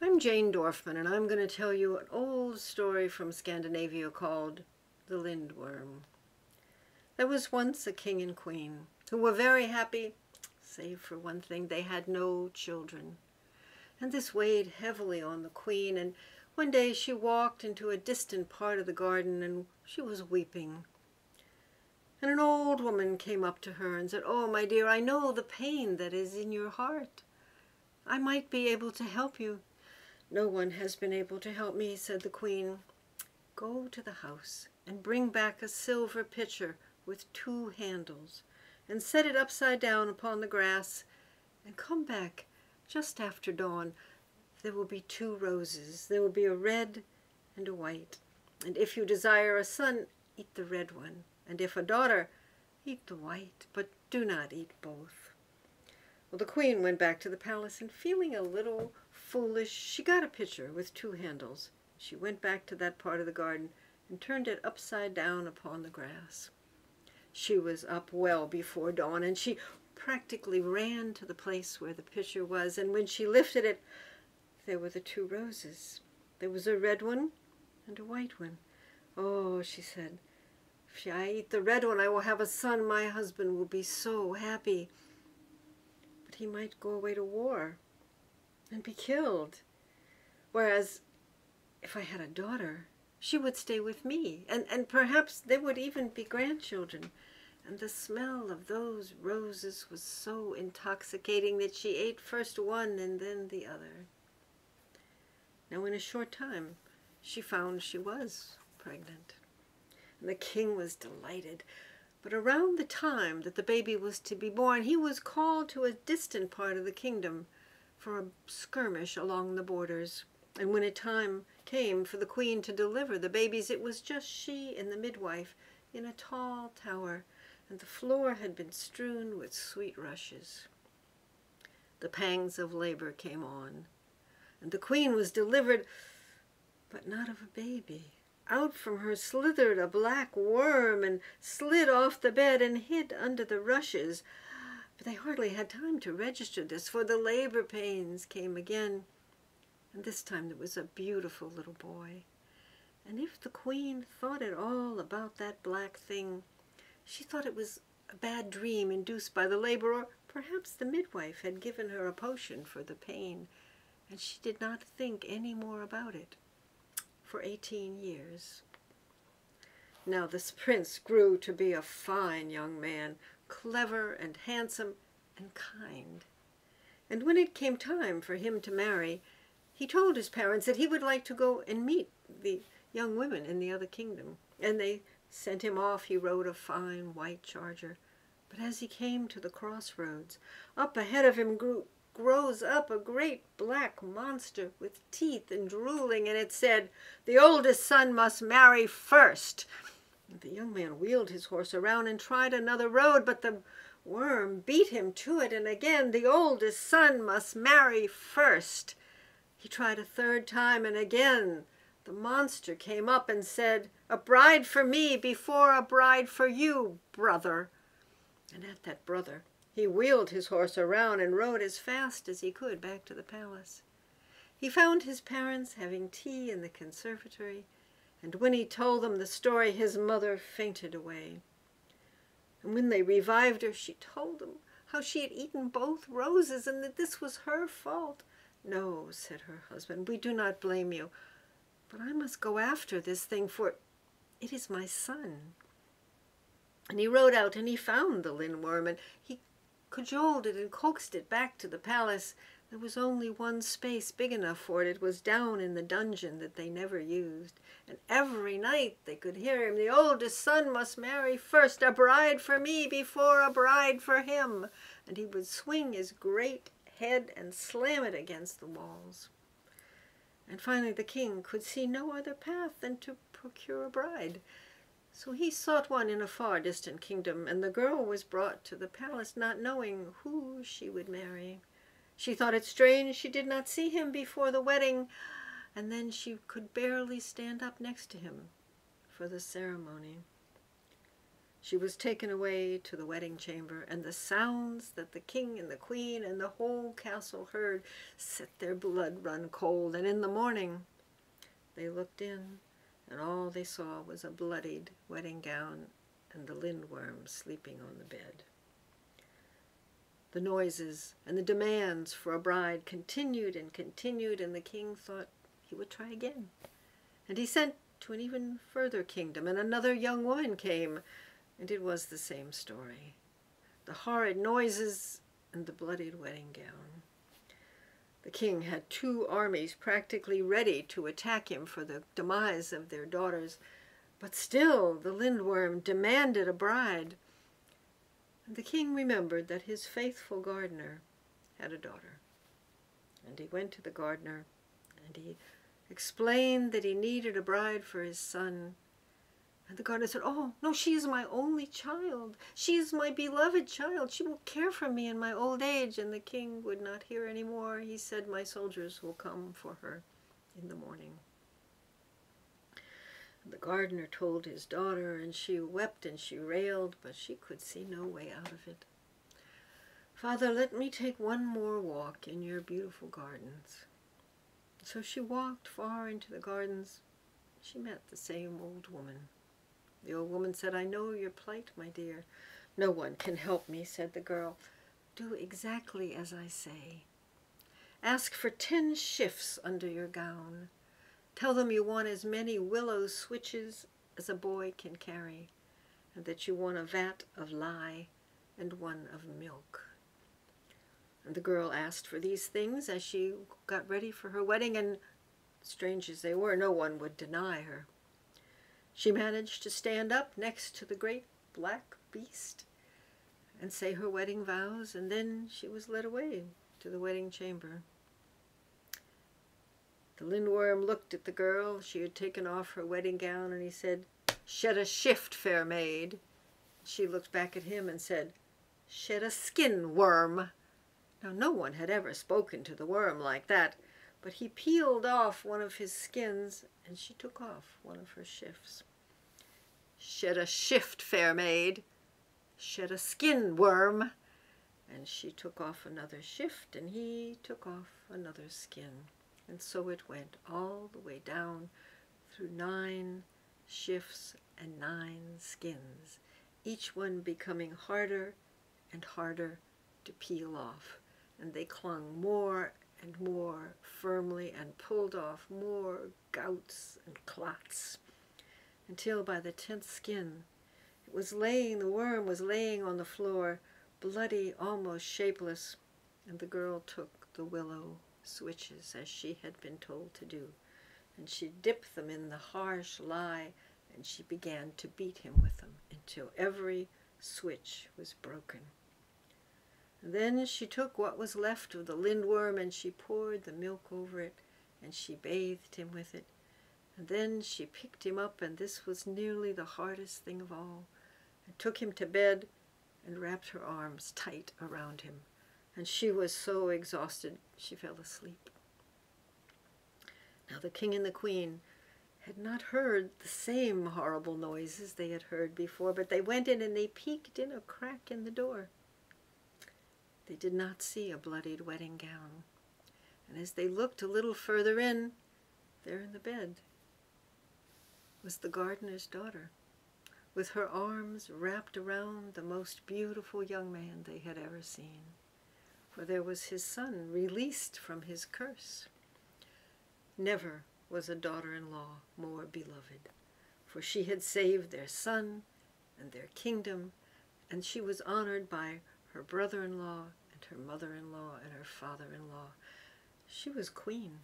I'm Jane Dorfman, and I'm going to tell you an old story from Scandinavia called The Lindworm. There was once a king and queen who were very happy, save for one thing: they had no children. And this weighed heavily on the queen, and one day she walked into a distant part of the garden, and she was weeping. And an old woman came up to her and said, "Oh, my dear, I know the pain that is in your heart. I might be able to help you." "No one has been able to help me," said the queen. "Go to the house and bring back a silver pitcher with 2 handles, and set it upside down upon the grass, and come back just after dawn. There will be 2 roses. There will be a red and a white. And if you desire a son, eat the red one, and if a daughter, eat the white, but do not eat both." Well, the queen went back to the palace, and feeling a little foolish, she got a pitcher with 2 handles. She went back to that part of the garden and turned it upside down upon the grass. She was up well before dawn, and she practically ran to the place where the pitcher was, and when she lifted it, there were the 2 roses. There was a red one and a white one. "Oh," she said, "if I eat the red one, I will have a son. My husband will be so happy. But he might go away to war and be killed. Whereas if I had a daughter, she would stay with me, and perhaps there would even be grandchildren." And the smell of those roses was so intoxicating that she ate first one and then the other. Now, in a short time, she found she was pregnant, and the king was delighted. But around the time that the baby was to be born, he was called to a distant part of the kingdom for a skirmish along the borders. And when a time came for the queen to deliver the babies, it was just she and the midwife in a tall tower, and the floor had been strewn with sweet rushes. The pangs of labor came on, and the queen was delivered, but not of a baby. Out from her slithered a black worm and slid off the bed and hid under the rushes. But they hardly had time to register this, for the labor pains came again, and this time there was a beautiful little boy. And if the queen thought at all about that black thing, she thought it was a bad dream induced by the labor, or perhaps the midwife had given her a potion for the pain, and she did not think any more about it for 18 years. Now this prince grew to be a fine young man, clever and handsome and kind. And when it came time for him to marry, he told his parents that he would like to go and meet the young women in the other kingdom. And they sent him off. He rode a fine white charger. But as he came to the crossroads, up ahead of him grows up a great black monster with teeth and drooling, and it said, "The oldest son must marry first." The young man wheeled his horse around and tried another road, but the worm beat him to it, and again, "The oldest son must marry first." He tried a 3rd time, and again the monster came up and said, "A bride for me before a bride for you, brother." And at that brother, he wheeled his horse around and rode as fast as he could back to the palace. He found his parents having tea in the conservatory, and when he told them the story, his mother fainted away. And when they revived her, she told them how she had eaten both roses and that this was her fault. "No," said her husband, "we do not blame you, but I must go after this thing, for it is my son." And he rode out and he found the Lindworm, and he cajoled it and coaxed it back to the palace. There was only one space big enough for it. It was down in the dungeon that they never used. And every night they could hear him, "The oldest son must marry first, a bride for me before a bride for him." And he would swing his great head and slam it against the walls. And finally the king could see no other path than to procure a bride. So he sought one in a far distant kingdom, and the girl was brought to the palace, not knowing who she would marry. She thought it strange she did not see him before the wedding, and then she could barely stand up next to him for the ceremony. she was taken away to the wedding chamber, and the sounds that the king and the queen and the whole castle heard set their blood run cold. And in the morning they looked in, and all they saw was a bloodied wedding gown and the Lindworm sleeping on the bed. The noises and the demands for a bride continued and continued, and the king thought he would try again. And he sent to an even further kingdom, and another young woman came, and it was the same story. The horrid noises and the bloodied wedding gown. The king had 2 armies practically ready to attack him for the demise of their daughters, but still the Lindworm demanded a bride. And the king remembered that his faithful gardener had a daughter. And he went to the gardener, and he explained that he needed a bride for his son. And the gardener said, "Oh, no, she is my only child. She is my beloved child. She will care for me in my old age." And the king would not hear any more. He said, "My soldiers will come for her in the morning." The gardener told his daughter, and she wept and she railed, but she could see no way out of it. "Father, let me take one more walk in your beautiful gardens." So she walked far into the gardens. She met the same old woman. The old woman said, "I know your plight, my dear." "No one can help me," said the girl. "Do exactly as I say. Ask for 10 shifts under your gown. Tell them you want as many willow switches as a boy can carry, and that you want a vat of lye and one of milk." And the girl asked for these things as she got ready for her wedding, and strange as they were, no one would deny her. She managed to stand up next to the great black beast and say her wedding vows, and then she was led away to the wedding chamber. The Lindworm looked at the girl. She had taken off her wedding gown, and he said, "Shed a shift, fair maid." She looked back at him and said, "Shed a skin, worm." Now, no one had ever spoken to the worm like that, but he peeled off one of his skins, and she took off one of her shifts. "Shed a shift, fair maid." "Shed a skin, worm." And she took off another shift, and he took off another skin. And so it went all the way down through 9 shifts and 9 skins, each one becoming harder and harder to peel off. And they clung more and more firmly and pulled off more gouts and clots, until by the 10th skin, the worm was laying on the floor, bloody, almost shapeless, and the girl took the willow switches as she had been told to do, and she dipped them in the harsh lye, and she began to beat him with them until every switch was broken. And then she took what was left of the Lindworm, and she poured the milk over it, and she bathed him with it. And then she picked him up, and this was nearly the hardest thing of all, and took him to bed and wrapped her arms tight around him. And she was so exhausted she fell asleep. Now the king and the queen had not heard the same horrible noises they had heard before, but they went in and they peeked in a crack in the door. They did not see a bloodied wedding gown. And as they looked a little further in, there in the bed was the gardener's daughter, with her arms wrapped around the most beautiful young man they had ever seen. For there was his son, released from his curse. Never was a daughter-in-law more beloved, for she had saved their son and their kingdom, and she was honored by her brother-in-law and her mother-in-law and her father-in-law. She was queen,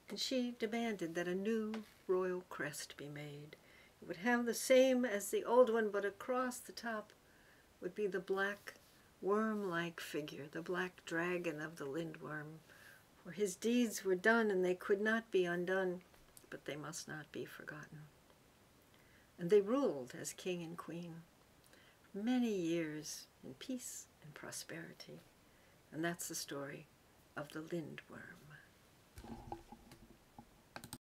and she demanded that a new royal crest be made. It would have the same as the old one, but across the top would be the black worm-like figure, the black dragon of the Lindworm. For his deeds were done, and they could not be undone, but they must not be forgotten. And they ruled as king and queen many years in peace and prosperity. And that's the story of the Lindworm.